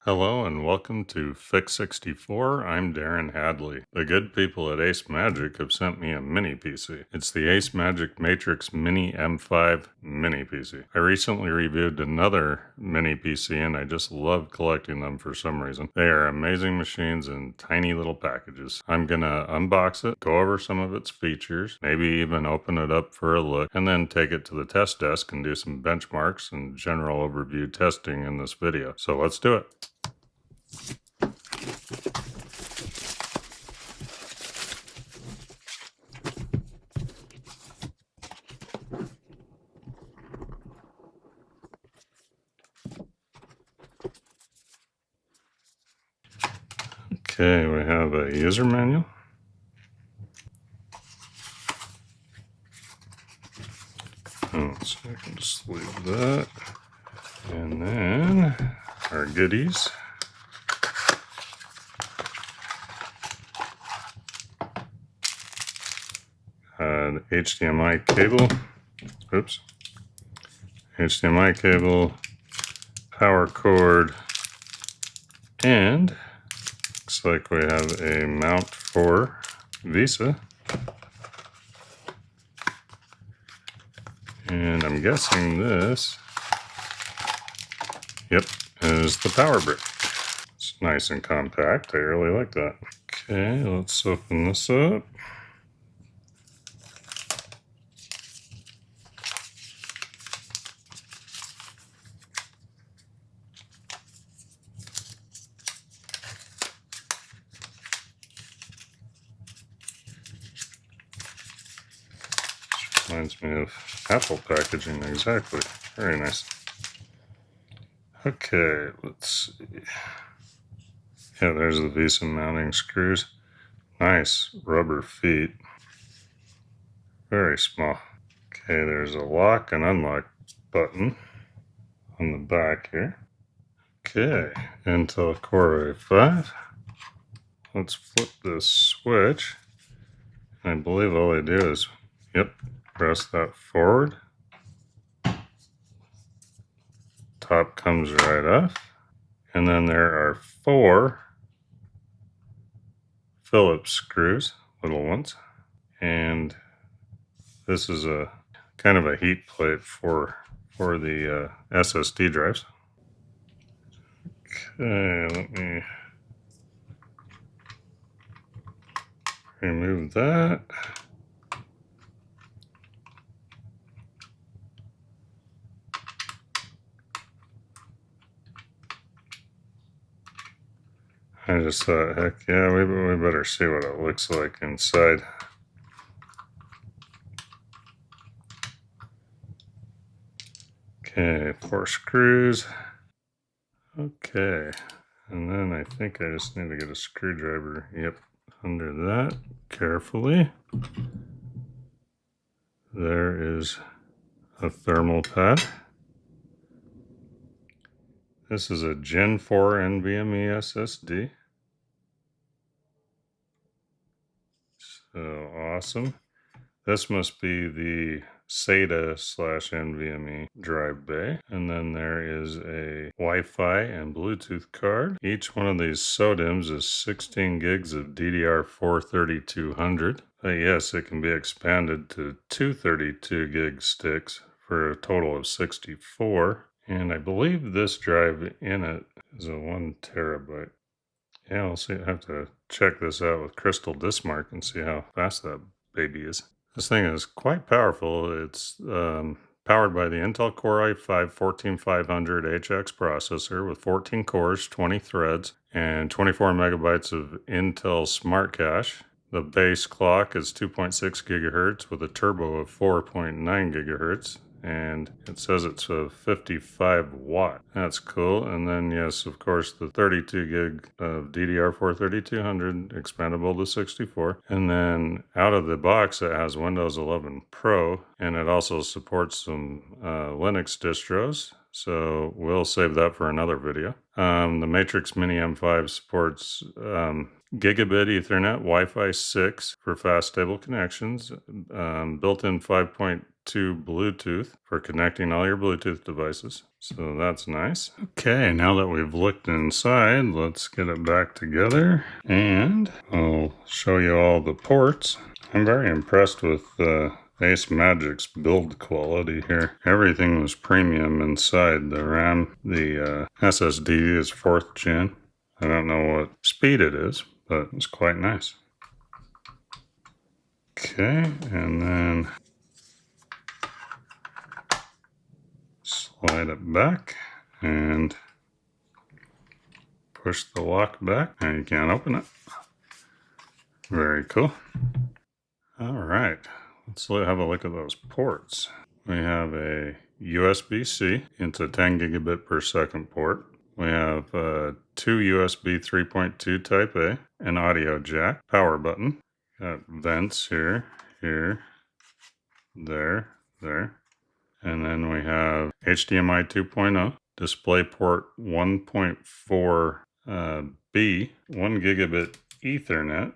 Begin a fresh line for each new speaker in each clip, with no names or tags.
Hello and welcome to Fix 64. I'm Darren Hadley. The good people at Acemagic have sent me a mini PC. It's the Acemagic Matrix Mini M5 mini PC. I recently reviewed another mini PC and I just love collecting them for some reason. They are amazing machines in tiny little packages. I'm gonna unbox it, go over some of its features, maybe even open it up for a look, and then take it to the test desk and do some benchmarks and general overview testing in this video. So let's do it. Okay, we have a user manual. So I can just leave that. And then our goodies. An HDMI cable. Oops. HDMI cable, power cord, and looks like we have a mount for Visa. And I'm guessing this, yep, is the power brick. It's nice and compact. I really like that. Okay, let's open this up. Reminds me of Apple packaging, exactly. Very nice. Okay, let's see. Yeah, there's the Visa mounting screws. Nice rubber feet. Very small. Okay, there's a lock and unlock button on the back here. Okay, Intel Core i5. Let's flip this switch. I believe all I do is, yep, press that forward. Top comes right off. And then there are 4 Phillips screws, little ones. And this is a kind of a heat plate for the SSD drives. Okay, let me remove that. I just thought, heck yeah, we better see what it looks like inside. Okay, 4 screws. Okay, and then I think I just need to get a screwdriver. Yep, under that, carefully. There is a thermal pad. This is a Gen 4 NVMe SSD. So awesome. This must be the SATA / NVMe drive bay. And then there is a Wi-Fi and Bluetooth card. Each one of these SODIMMs is 16 gigs of DDR4 3200. Yes, it can be expanded to 232 gig sticks for a total of 64. And I believe this drive in it is a 1 terabyte. Yeah, we'll see. I have to check this out with Crystal Dismark and see how fast that baby is. This thing is quite powerful. It's powered by the Intel Core i5 14500HX processor with 14 cores, 20 threads, and 24 megabytes of Intel Smart Cache. The base clock is 2.6 gigahertz with a turbo of 4.9 gigahertz. And it says it's a 55 watt. That's cool. And then, yes, of course, the 32 gig of DDR4 3200 expandable to 64. And then out of the box, it has Windows 11 Pro, and it also supports some Linux distros. So we'll save that for another video. The Matrix Mini M5 supports gigabit Ethernet, Wi-Fi 6 for fast, stable connections, built-in 5.2 Bluetooth for connecting all your Bluetooth devices. So that's nice. Okay, now that we've looked inside, let's get it back together and I'll show you all the ports. I'm very impressed with Acemagic's build quality here. Everything was premium inside. The RAM, the SSD is 4th gen. I don't know what speed it is, but it's quite nice. Okay, and then slide it back and push the lock back, and you can't open it. Very cool. All right, let's have a look at those ports. We have a USB-C into 10 gigabit per second port. We have two USB 3.2 Type A, an audio jack, power button. Got vents here, here, there, there. And then we have HDMI 2.0, DisplayPort 1.4 B, 1 gigabit Ethernet,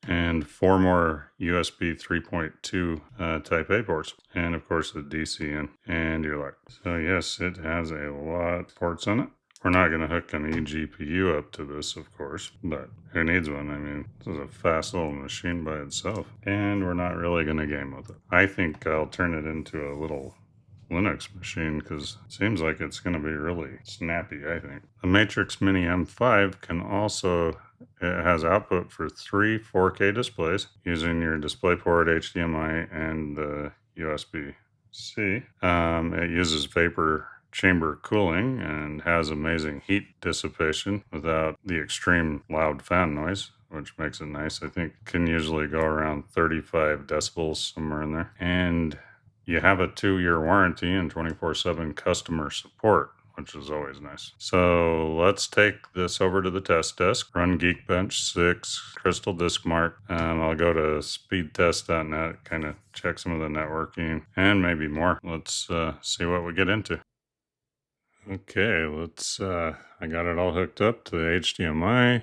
and 4 more USB 3.2 Type A ports, and of course the DC in and your light. So yes, it has a lot of ports on it. We're not going to hook an eGPU up to this, of course, but who needs one? I mean, this is a fast little machine by itself, and we're not really going to game with it. I think I'll turn it into a little Linux machine because it seems like it's going to be really snappy, I think. The Matrix Mini M5 can also, it has output for 3 4K displays using your DisplayPort HDMI and the USB-C. It uses vapor chamber cooling and has amazing heat dissipation without the extreme loud fan noise, which makes it nice. I think it can usually go around 35 decibels, somewhere in there. And you have a 2-year warranty and 24/7 customer support, which is always nice. So let's take this over to the test desk, run Geekbench 6, Crystal Disk Mark. I'll go to speedtest.net, kind of check some of the networking and maybe more. Let's see what we get into. Okay, I got it all hooked up to the HDMI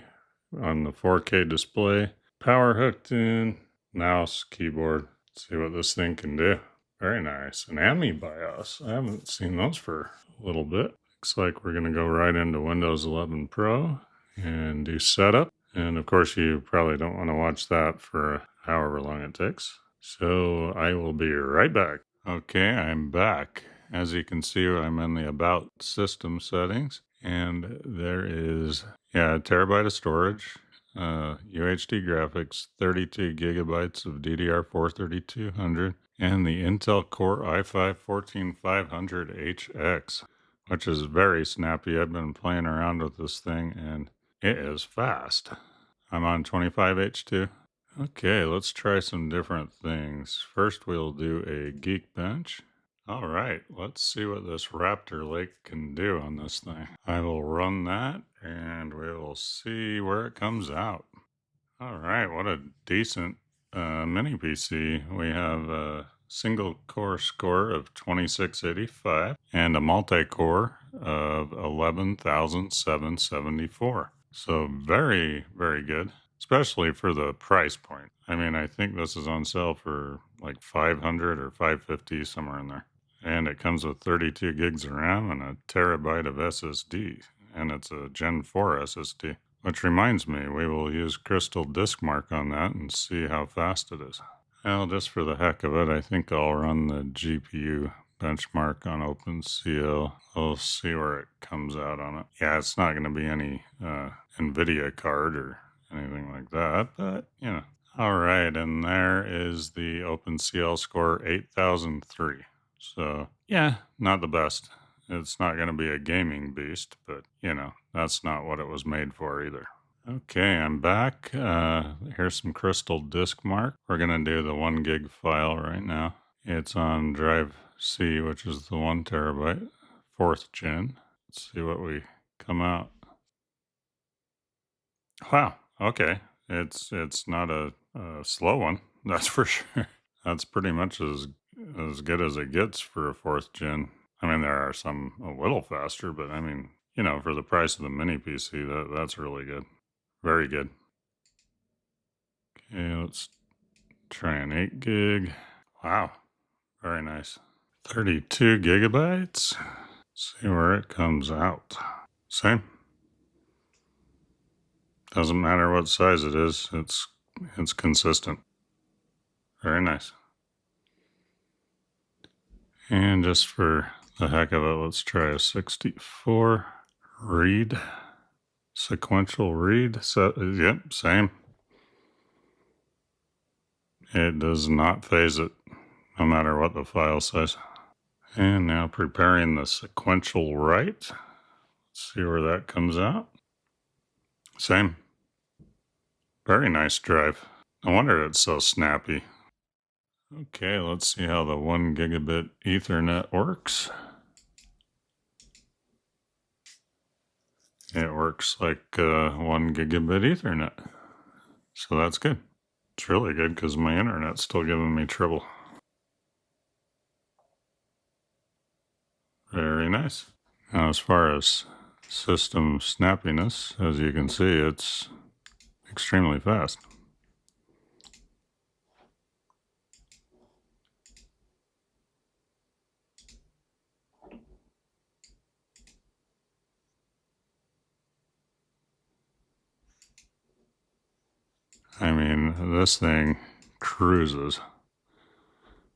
on the 4K display. Power hooked in, mouse, keyboard. Let's see what this thing can do. Very nice. An AMI BIOS. I haven't seen those for a little bit. Looks like we're going to go right into Windows 11 Pro and do setup. And of course, you probably don't want to watch that for however long it takes. So I will be right back. Okay, I'm back. As you can see, I'm in the About System settings. And there is, a terabyte of storage. UHD graphics, 32 gigabytes of DDR4 3200, and the Intel Core i5-14500HX, which is very snappy. I've been playing around with this thing and it is fast. I'm on 25H2. Okay, let's try some different things. First, we'll do a Geekbench. All right, let's see what this Raptor Lake can do on this thing. I will run that and we will see where it comes out. All right, what a decent mini PC. We have a single core score of 2685 and a multi-core of 11,774. So very, very good, especially for the price point. I mean, I think this is on sale for like 500 or 550, somewhere in there. And it comes with 32 gigs of RAM and a terabyte of SSD, and it's a Gen 4 SSD. Which reminds me, we will use Crystal Disk Mark on that and see how fast it is. Well, just for the heck of it, I think I'll run the GPU benchmark on OpenCL. We'll see where it comes out on it. Yeah, it's not going to be any NVIDIA card or anything like that, but, All right, and there is the OpenCL score, 8003. So, not the best. It's not going to be a gaming beast, but, that's not what it was made for either. Okay, I'm back. Here's some Crystal Disk Mark. We're going to do the 1 gig file right now. It's on drive C, which is the 1 terabyte, 4th gen. Let's see what we come out. Wow, okay. It's not a slow one, that's for sure. That's pretty much as good as it gets for a 4th gen. I mean, there are some a little faster, but I mean, for the price of the mini PC, that's really good. Very good. Okay, let's try an 8 gig. Wow, very nice. 32 gigabytes. See where it comes out. Same. Doesn't matter what size it is. It's consistent. Very nice. And just for the heck of it, let's try a 64 read. Sequential read. So, yep, same. It does not phase it, no matter what the file size. And now preparing the sequential write. Let's see where that comes out. Same. Very nice drive. No wonder it's so snappy. Okay, let's see how the 1 gigabit Ethernet works. It works like 1 gigabit Ethernet. So that's good. It's really good because my internet's still giving me trouble. Very nice. Now, as far as system snappiness, as you can see, it's extremely fast. I mean, this thing cruises.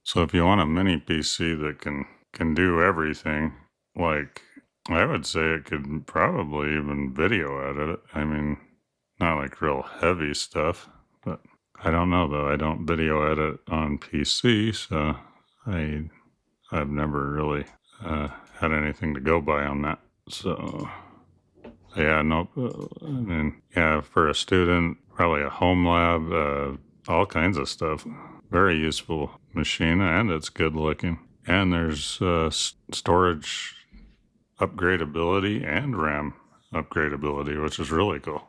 So if you want a mini PC that can do everything, like I would say it could probably even video edit it. I mean, not like real heavy stuff, but I don't know though. I don't video edit on PC, so I've never really had anything to go by on that. So yeah, nope. I mean, yeah, for a student, probably a home lab, all kinds of stuff. Very useful machine, and it's good looking. And there's storage upgradability and RAM upgradability, which is really cool.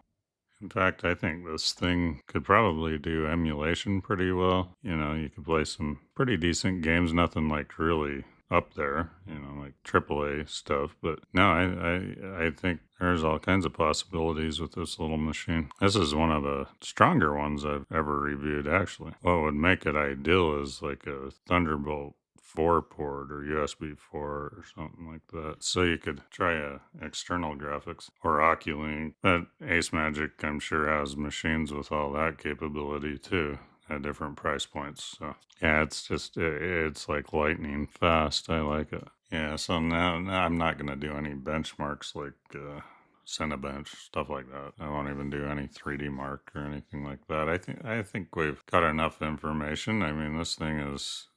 In fact, I think this thing could probably do emulation pretty well. You could play some pretty decent games, nothing like really up there, like AAA stuff. But no, I think there's all kinds of possibilities with this little machine. This is one of the stronger ones I've ever reviewed, actually. What would make it ideal is like a Thunderbolt 4 port or USB 4 or something like that. So you could try external graphics or Oculink. But Acemagic, I'm sure, has machines with all that capability too at different price points. So yeah, it's like lightning fast. I like it. Yeah, so now I'm not going to do any benchmarks like Cinebench, stuff like that. I won't even do any 3D Mark or anything like that. I think we've got enough information. I mean, this thing is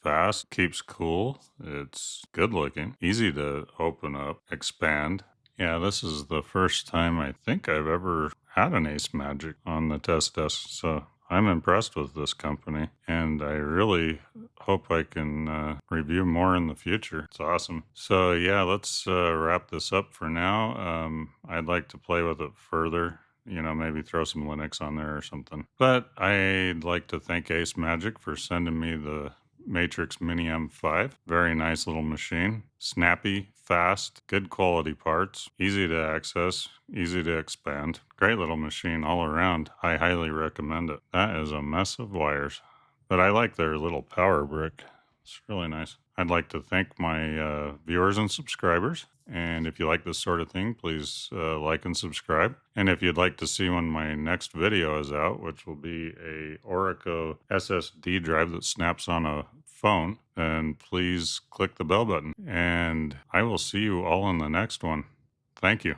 fast, keeps cool, it's good looking, easy to open up, expand. Yeah, this is the first time I think I've ever had an Acemagic on the test desk, so I'm impressed with this company, and I really hope I can review more in the future. It's awesome. So yeah, let's wrap this up for now. I'd like to play with it further. Maybe throw some Linux on there or something. But I'd like to thank Acemagic for sending me the Matrix Mini M5. Very nice little machine. Snappy, fast, good quality parts, easy to access, easy to expand. Great little machine all around. I highly recommend it. That is a mess of wires, but I like their little power brick. It's really nice. I'd like to thank my viewers and subscribers. And if you like this sort of thing, please like and subscribe. And if you'd like to see when my next video is out, which will be a Orico SSD drive that snaps on a phone, then please click the bell button. And I will see you all in the next one. Thank you.